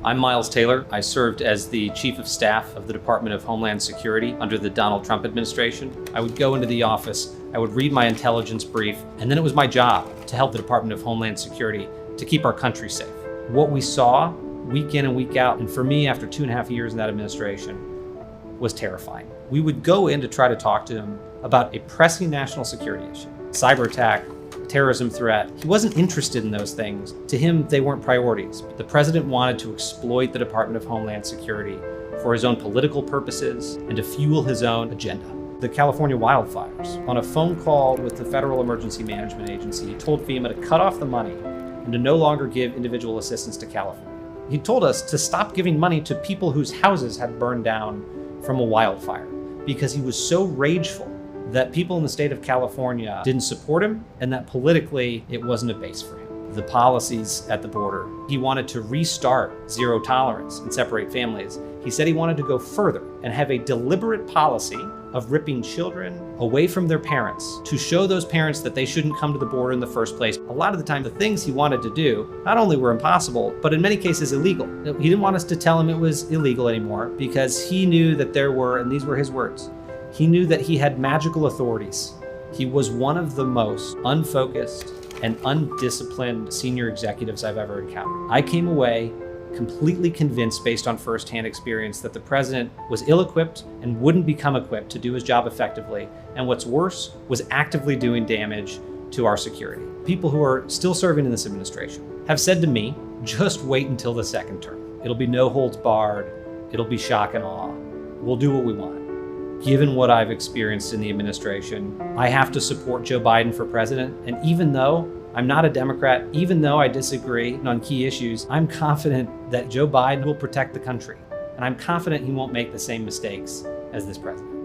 I'm Miles Taylor. I served as the Chief of Staff of the Department of Homeland Security under the Donald Trump administration. I would go into the office, I would read my intelligence brief, and then it was my job to help the Department of Homeland Security to keep our country safe. What we saw week in and week out, and for me after 2.5 years in that administration, was terrifying. We would go in to try to talk to him about a pressing national security issue, cyber attack, terrorism threat. He wasn't interested in those things. To him, they weren't priorities. The president wanted to exploit the Department of Homeland Security for his own political purposes and to fuel his own agenda. The California wildfires. On a phone call with the Federal Emergency Management Agency, he told FEMA to cut off the money and to no longer give individual assistance to California. He told us to stop giving money to people whose houses had burned down from a wildfire because he was so rageful that people in the state of California didn't support him and that politically it wasn't a base for him. The policies at the border, he wanted to restart zero tolerance and separate families. He said he wanted to go further and have a deliberate policy of ripping children away from their parents to show those parents that they shouldn't come to the border in the first place. A lot of the time, the things he wanted to do not only were impossible, but in many cases illegal. He didn't want us to tell him it was illegal anymore because he knew that there were, and these were his words, he knew that he had magical authorities. He was one of the most unfocused and undisciplined senior executives I've ever encountered. I came away completely convinced based on firsthand experience that the president was ill-equipped and wouldn't become equipped to do his job effectively. And what's worse, was actively doing damage to our security. People who are still serving in this administration have said to me, just wait until the second term. It'll be no holds barred. It'll be shock and awe. We'll do what we want. Given what I've experienced in the administration, I have to support Joe Biden for president. And even though I'm not a Democrat, even though I disagree on key issues, I'm confident that Joe Biden will protect the country. And I'm confident he won't make the same mistakes as this president.